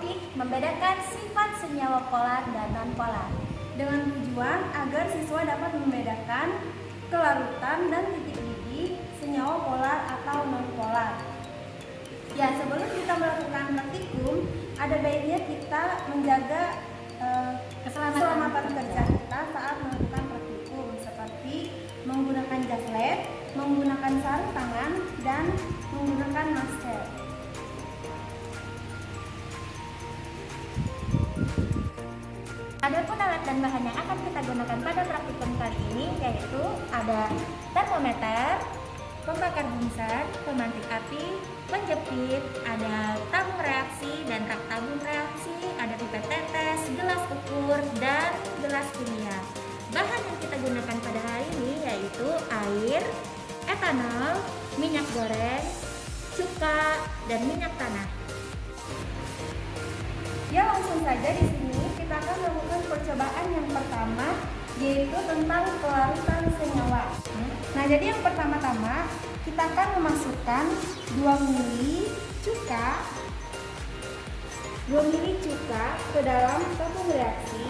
topik membedakan sifat senyawa polar dan non-polar dengan tujuan agar siswa dapat membedakan kelarutan dan titik didih senyawa polar atau non-polar. Ya, sebelum kita melakukan praktikum, ada baiknya kita menjaga keselamatan kerja kita saat melakukan praktikum, seperti menggunakan jas lab, menggunakan sarung tangan, dan menggunakan masker. Adapun alat dan bahan yang akan kita gunakan pada praktikum kali ini yaitu ada termometer, pembakar bunsan, pemantik api, penjepit, ada tabung reaksi dan rak tabung reaksi, ada pipet tetes, gelas ukur, dan gelas kimia. Bahan yang kita gunakan pada hari ini yaitu air, etanol, minyak goreng, cuka, dan minyak tanah. Ya, langsung saja di sini kita akan melakukan percobaan yang pertama, yaitu tentang kelarutan senyawa. Nah, jadi yang pertama-tama kita akan memasukkan 2 ml cuka ke dalam tabung reaksi.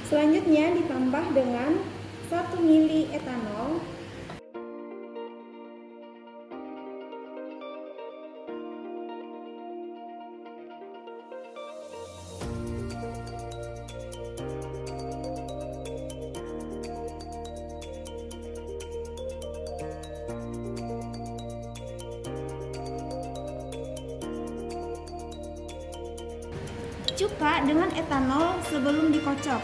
Selanjutnya ditambah dengan 1 ml etanol. Cuka dengan etanol sebelum dikocok.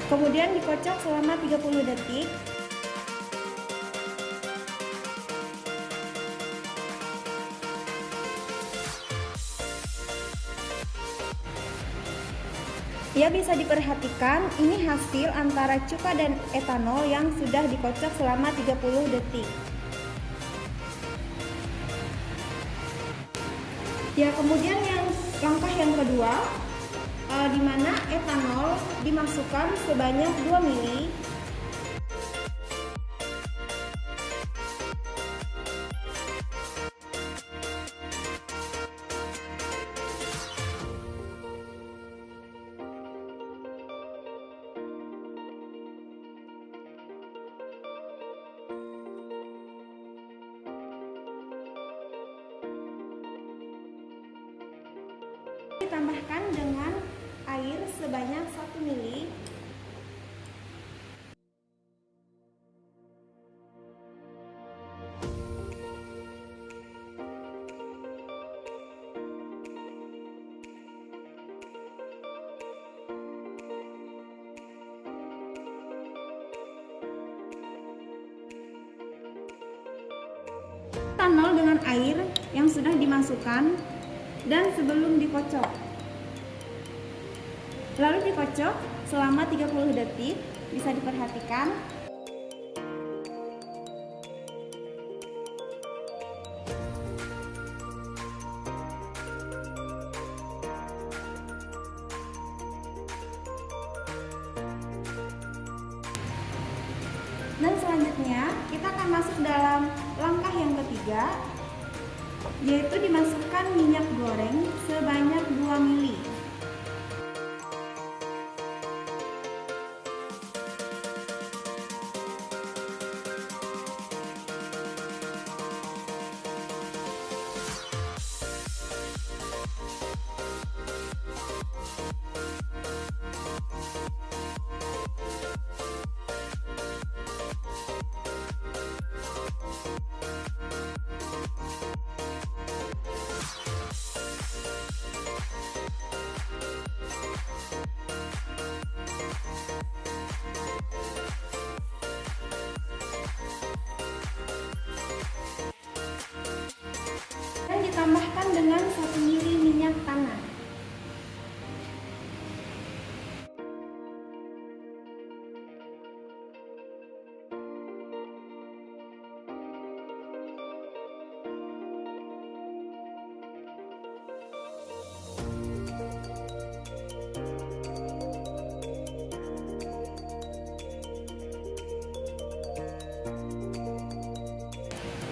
Kemudian dikocok selama 30 detik. Ya, bisa diperhatikan ini hasil antara cuka dan etanol yang sudah dikocok selama 30 detik. Ya, kemudian langkah yang kedua, di mana etanol dimasukkan sebanyak 2 ml. Ditambahkan dengan air sebanyak 1 ml. Etanol dengan air yang sudah dimasukkan dan sebelum dikocok. Lalu dikocok selama 30 detik, bisa diperhatikan. Dan selanjutnya kita akan masuk dalam langkah yang ketiga, yaitu dimasukkan minyak goreng sebanyak 2 ml.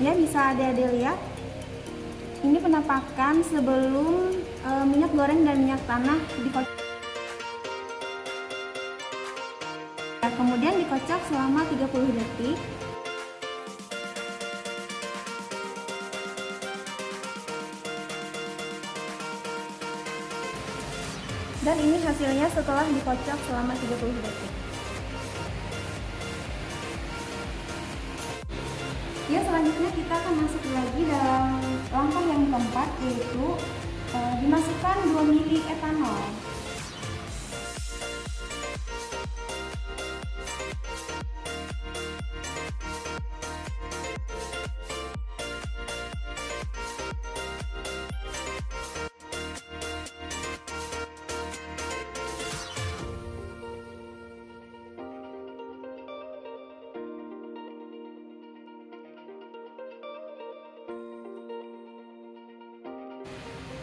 Ya, bisa adik-adik lihat. Ini penampakan sebelum minyak goreng dan minyak tanah dikocok. Kemudian dikocok selama 30 detik. Dan ini hasilnya setelah dikocok selama 30 detik. Ya, selanjutnya kita akan masuk lagi dalam langkah yang keempat, yaitu dimasukkan 2 ml etanol.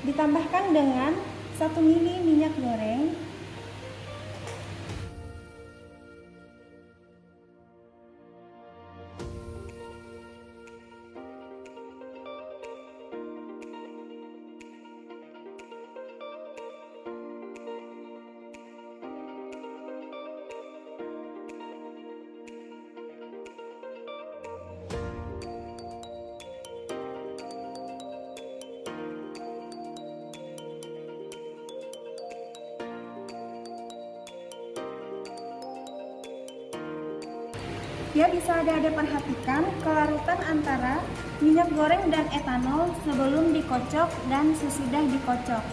Ditambahkan dengan 1 ml minyak goreng, ya bisa adik-adik perhatikan kelarutan antara minyak goreng dan etanol sebelum dikocok dan sesudah dikocok.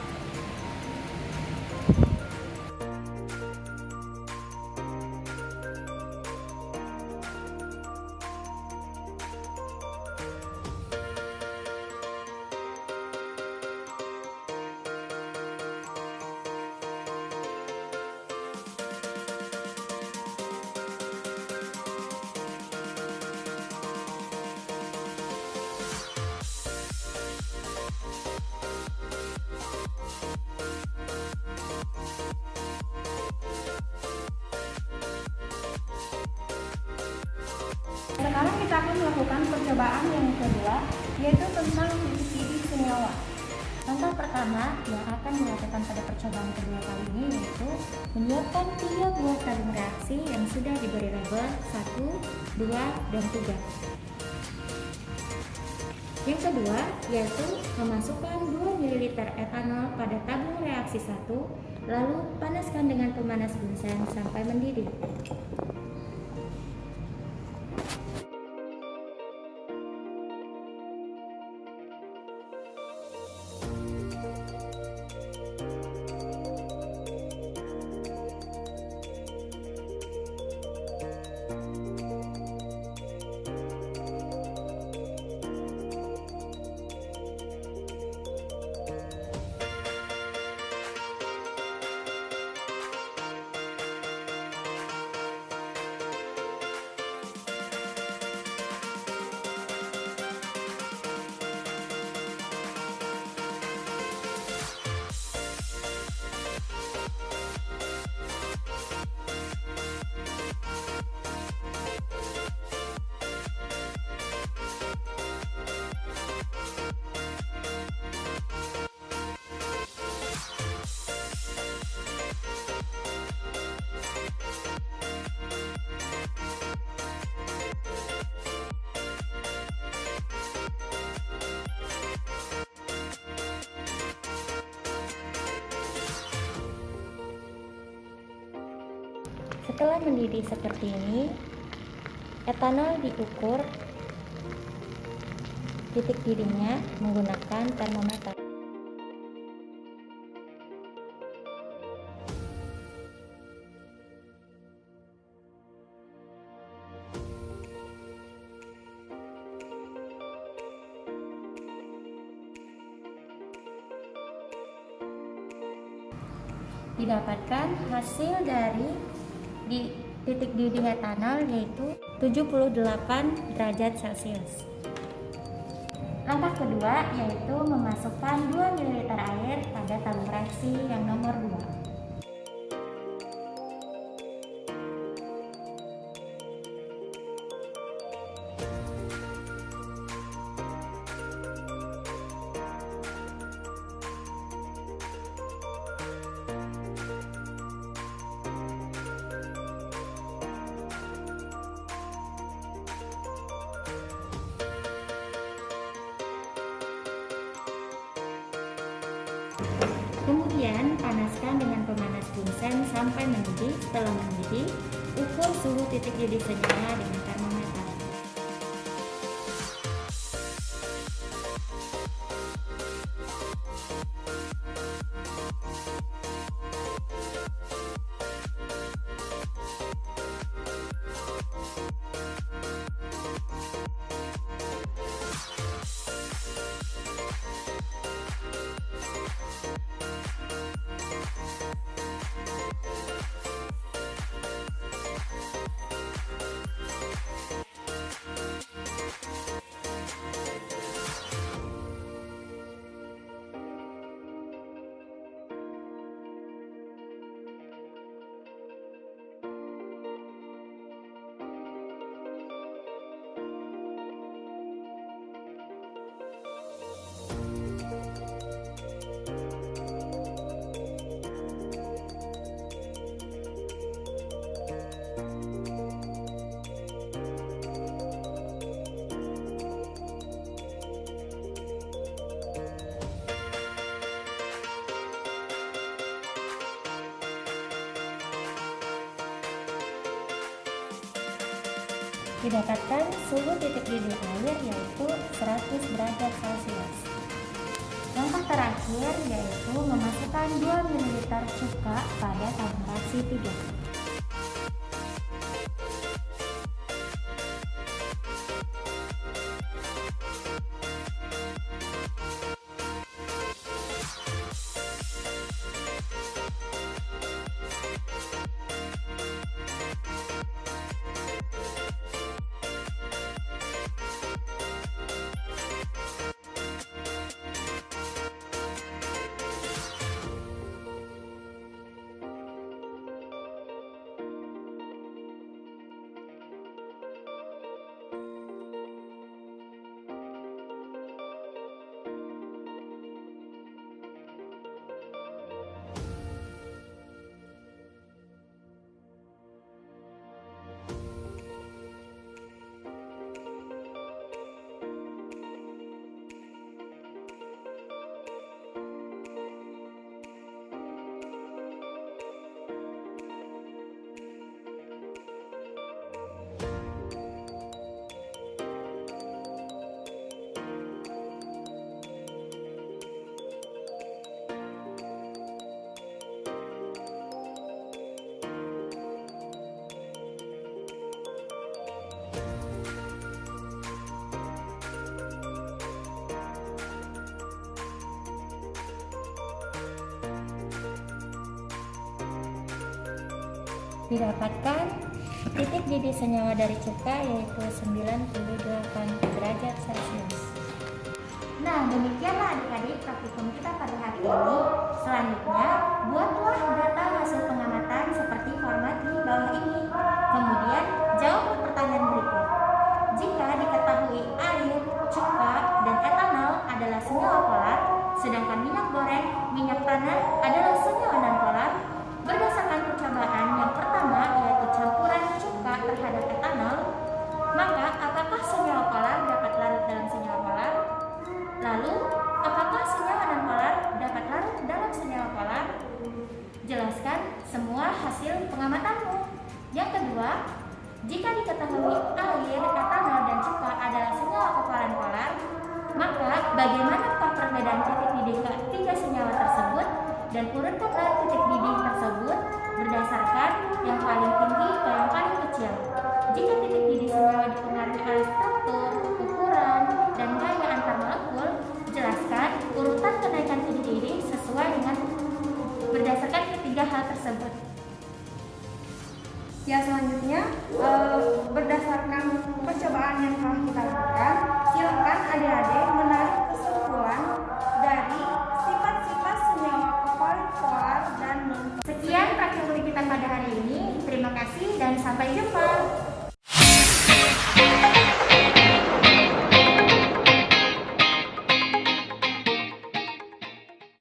Sekarang kita akan melakukan percobaan yang kedua, yaitu tentang titik didih senyawa. Contoh pertama yang akan dilakukan pada percobaan kedua kali ini yaitu menyiapkan 3 buah tabung reaksi yang sudah diberi label 1, 2, dan 3. Yang kedua yaitu memasukkan 2 ml etanol pada tabung reaksi 1, lalu panaskan dengan pemanas bunsen sampai mendidih. Setelah mendidih seperti ini, etanol diukur titik didihnya menggunakan termometer. Didapatkan hasil dari di titik didih etanol yaitu 78 derajat Celcius. Langkah kedua yaitu memasukkan 2 ml air pada tabung reaksi yang nomor 2. Kemudian panaskan dengan pemanas bunsen sampai mendidih. Setelah mendidih, ukur suhu titik didih senyawa dengan termometer. Didapatkan suhu titik didih air yaitu 100 derajat Celcius. Langkah terakhir yaitu memasukkan 2 ml cuka pada tabung reaksi 3. Didapatkan titik didih senyawa dari cuka yaitu 98 derajat Celcius. Nah, demikianlah adik-adik praktikum kita pada hari ini. Selanjutnya, buatlah data hasil pengamatan seperti format di bawah ini. Kemudian, jawab pertanyaan berikut. Jika diketahui air, cuka, dan etanol adalah senyawa polar, sedangkan minyak goreng, minyak tanah adalah senyawa non-polar, berdasarkan percobaan yang pertama yaitu campuran cuka terhadap etanol, maka apakah senyawa polar dapat larut dalam senyawa polar? Lalu, apakah senyawa non-polar dapat larut dalam senyawa polar? Jelaskan semua hasil pengamatanmu. Yang kedua, jika diketahui air, etanol, dan cuka adalah senyawa kovalent polar, maka bagaimanakah perbedaan titik didih ketiga senyawa tersebut, dan urutkanlah titik didih tersebut berdasarkan yang paling tinggi ke yang paling kecil. Jika titik didih senyawa dipengaruhi oleh struktur, ukuran, dan gaya antar molekul, jelaskan urutan kenaikan titik didih sesuai dengan berdasarkan ketiga hal tersebut. Ya, selanjutnya berdasarkan percobaan yang telah kita lakukan, silakan adik-adik menarik kesimpulan dari sifat-sifat senyawa kovalent polar dan non-polar. Sekian praktikum kita pada hari ini. Terima kasih dan sampai jumpa.